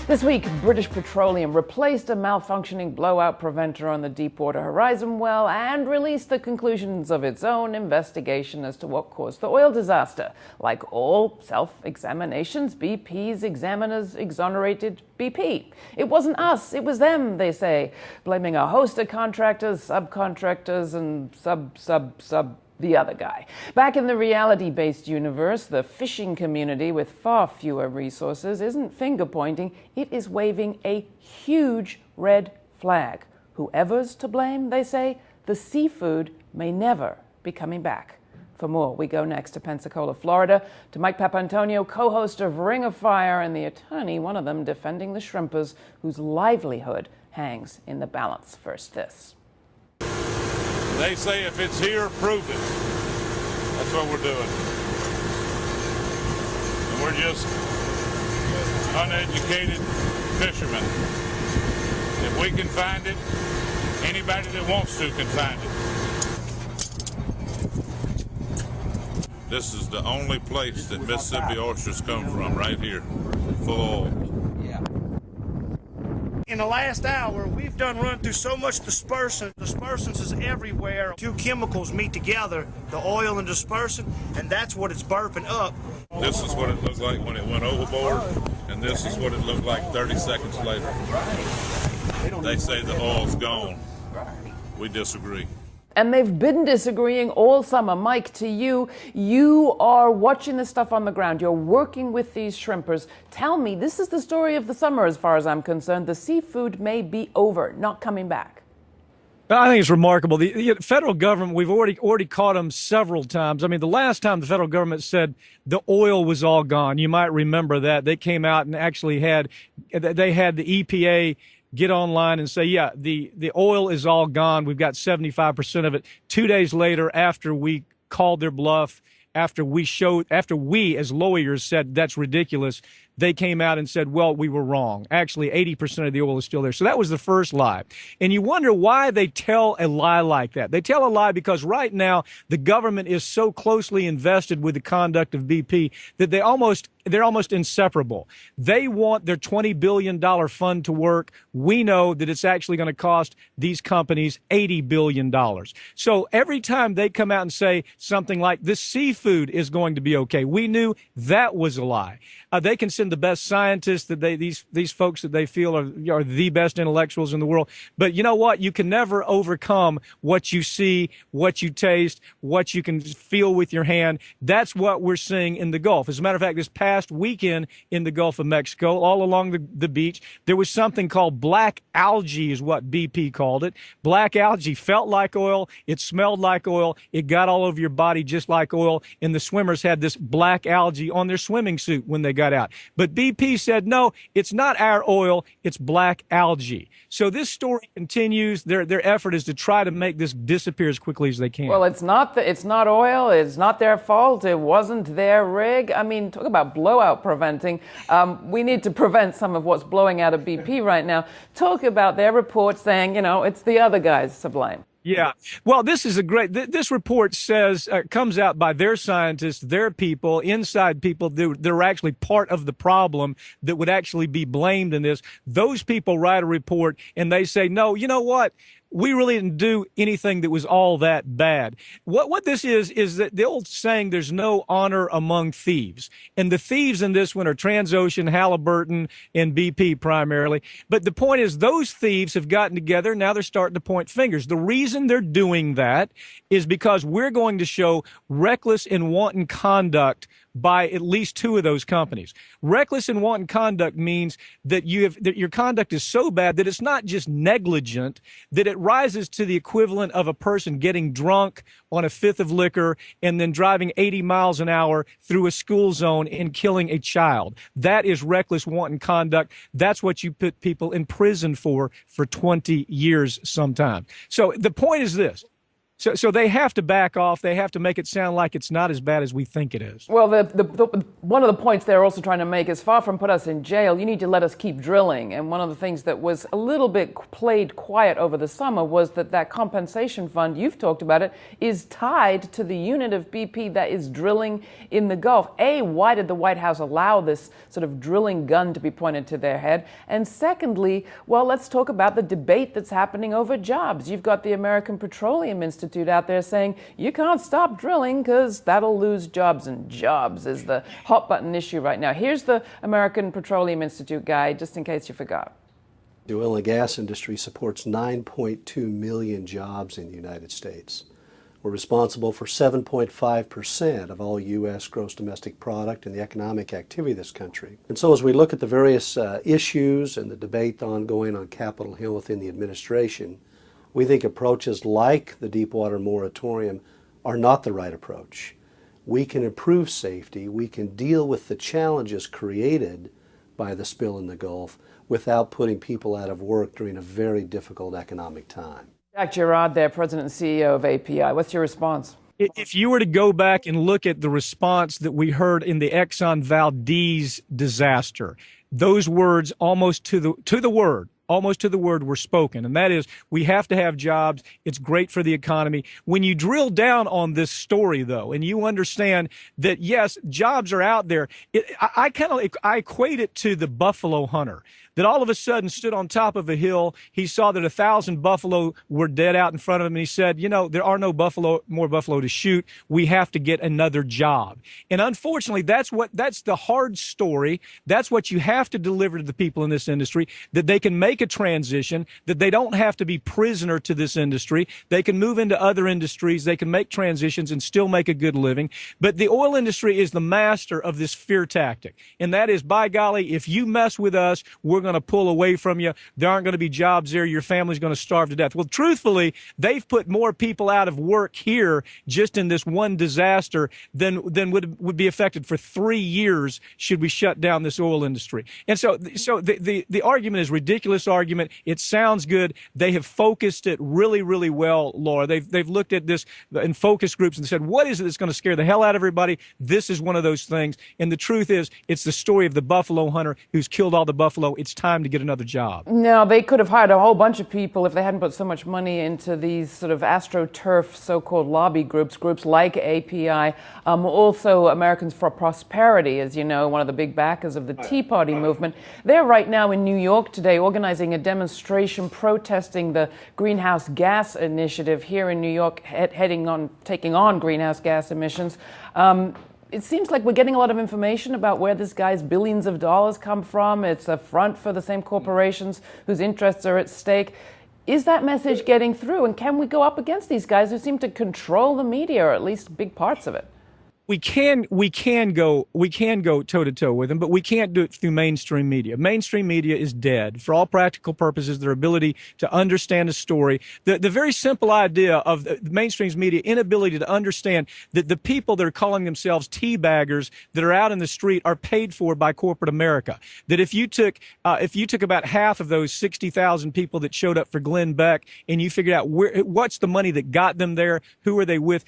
This week, British Petroleum replaced a malfunctioning blowout preventer on the Deepwater Horizon well and released the conclusions of its own investigation as to what caused the oil disaster. Like all self-examinations, BP's examiners exonerated BP. It wasn't us, it was them, they say, blaming a host of contractors, subcontractors, and the other guy. Back in the reality-based universe, the fishing community, with far fewer resources, isn't finger-pointing, it is waving a huge red flag. Whoever's to blame, they say, the seafood may never be coming back. For more, we go next to Pensacola, Florida, to Mike Papantonio, co-host of Ring of Fire, and the attorney, one of them, defending the shrimpers whose livelihood hangs in the balance. First, this. They say if it's here, prove it. That's what we're doing. And we're just uneducated fishermen. If we can find it, anybody that wants to can find it. This is the only place that Mississippi oysters come from, right here, full oil. In the last hour, we've run through so much dispersant. Dispersants is everywhere. Two chemicals meet together, the oil and dispersant, and that's what it's burping up. This is what it looked like when it went overboard, and this is what it looked like 30 seconds later. They say the oil's gone. We disagree. And they've been disagreeing all summer. Mike, to you, you are watching this stuff on the ground. You're working with these shrimpers. Tell me, this is the story of the summer as far as I'm concerned. The seafood may be over, not coming back. I think it's remarkable. The federal government, we've already caught them several times. I mean, the last time the federal government said the oil was all gone, you might remember that. They came out and actually had the EPA get online and say, yeah, the oil is all gone. We've got 75% of it. 2 days later, after we called their bluff, after we as lawyers said that's ridiculous, they came out and said, well, we were wrong. Actually, 80% of the oil is still there. So that was the first lie. And you wonder why they tell a lie like that. They tell a lie because right now the government is so closely invested with the conduct of BP that they're almost inseparable. They want their $20 billion fund to work. We know that it's actually going to cost these companies $80 billion. So every time they come out and say something like this seafood is going to be okay, we knew that was a lie. They can send the best scientists that these folks that they feel are the best intellectuals in the world. But you know what? You can never overcome what you see, what you taste, what you can feel with your hand. That's what we're seeing in the Gulf. As a matter of fact, this past weekend in the Gulf of Mexico, all along the beach, there was something called black algae is what BP called it. Black algae felt like oil. It smelled like oil. It got all over your body just like oil. And the swimmers had this black algae on their swimming suit when they got out. But BP said, no, it's not our oil. It's black algae. So this story continues. Their effort is to try to make this disappear as quickly as they can. Well, it's not oil. It's not their fault. It wasn't their rig. I mean, talk about blowout preventing. We need to prevent some of what's blowing out of BP right now. Talk about their report saying, it's the other guys to blame. Yeah. Well, this is this report says, comes out by their scientists, their people, inside people that are actually part of the problem that would actually be blamed in this. Those people write a report and they say, no, you know what? We really didn't do anything that was all that bad. What this is that the old saying, there's no honor among thieves. And the thieves in this one are Transocean, Halliburton, and BP primarily. But the point is those thieves have gotten together. Now they're starting to point fingers. The reason they're doing that is because we're going to show reckless and wanton conduct by at least two of those companies. Reckless and wanton conduct means that your conduct is so bad that it's not just negligent, that it rises to the equivalent of a person getting drunk on a fifth of liquor and then driving 80 miles an hour through a school zone and killing a child. That is reckless, wanton conduct. That's what you put people in prison for 20 years sometimes. So the point is this. So they have to back off. They have to make it sound like it's not as bad as we think it is. Well, one of the points they're also trying to make is, far from put us in jail, you need to let us keep drilling. And one of the things that was a little bit played quiet over the summer was that compensation fund, you've talked about it, is tied to the unit of BP that is drilling in the Gulf. A, why did the White House allow this sort of drilling gun to be pointed to their head? And secondly, well, let's talk about the debate that's happening over jobs. You've got the American Petroleum Institute out there saying you can't stop drilling because that'll lose jobs, and jobs is the hot button issue right now. Here's the American Petroleum Institute guy, just in case you forgot. The oil and gas industry supports 9.2 million jobs in the United States. We're responsible for 7.5% of all U.S. gross domestic product and the economic activity of this country. And so as we look at the various issues and the debate ongoing on Capitol Hill within the administration, we think approaches like the Deepwater moratorium are not the right approach. We can improve safety, we can deal with the challenges created by the spill in the Gulf without putting people out of work during a very difficult economic time. Jack Gerard there, President and CEO of API. What's your response? If you were to go back and look at the response that we heard in the Exxon Valdez disaster, those words almost to the word were spoken. And that is, we have to have jobs. It's great for the economy. When you drill down on this story, though, and you understand that, yes, jobs are out there, I equate it to the buffalo hunter that all of a sudden stood on top of a hill. He saw that 1,000 buffalo were dead out in front of him, and he said, there are no more buffalo to shoot. We have to get another job. And unfortunately, that's the hard story. That's what you have to deliver to the people in this industry, that they can make a transition, that they don't have to be prisoner to this industry. They can move into other industries. They can make transitions and still make a good living. But the oil industry is the master of this fear tactic. And that is, by golly, if you mess with us, we're going to pull away from you. There aren't going to be jobs there. Your family's going to starve to death. Well, truthfully, they've put more people out of work here just in this one disaster than would be affected for 3 years should we shut down this oil industry. And so the argument is ridiculous argument. It sounds good. They have focused it really, really well, Laura. They've looked at this in focus groups and said, what is it that's going to scare the hell out of everybody? This is one of those things. And the truth is, it's the story of the buffalo hunter who's killed all the buffalo. It's time to get another job. No, they could have hired a whole bunch of people if they hadn't put so much money into these sort of AstroTurf so-called lobby groups like API. Also, Americans for Prosperity, as you know, one of the big backers of the Tea Party movement. They're right now in New York today organizing a demonstration protesting the greenhouse gas initiative here in New York, taking on greenhouse gas emissions. It seems like we're getting a lot of information about where this guy's billions of dollars come from. It's a front for the same corporations whose interests are at stake. Is that message getting through? And can we go up against these guys who seem to control the media, or at least big parts of it? We can go toe to toe with them, but we can't do it through mainstream media. Mainstream media is dead for all practical purposes. Their ability to understand a story, the very simple idea of the mainstream media inability to understand that the people that are calling themselves teabaggers that are out in the street are paid for by corporate America. That if you took about half of those 60,000 people that showed up for Glenn Beck and you figured out what's the money that got them there, who are they with,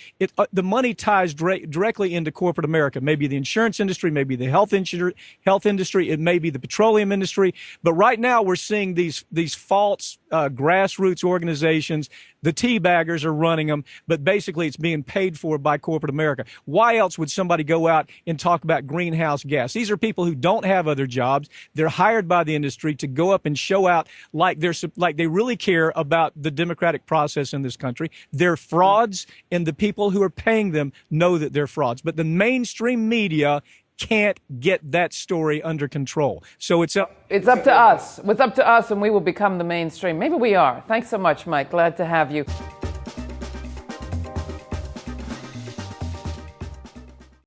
the money ties directly into corporate America. Maybe the insurance industry, maybe the health industry, it may be the petroleum industry. But right now we're seeing these false grassroots organizations. The teabaggers are running them, but basically it's being paid for by corporate America. Why else would somebody go out and talk about greenhouse gas? These are people who don't have other jobs. They're hired by the industry to go up and show out like they really care about the democratic process in this country. They're frauds, and the people who are paying them know that they're frauds. But the mainstream media can't get that story under control. So it's up to us. It's up to us, and we will become the mainstream. Maybe we are. Thanks so much, Mike. Glad to have you.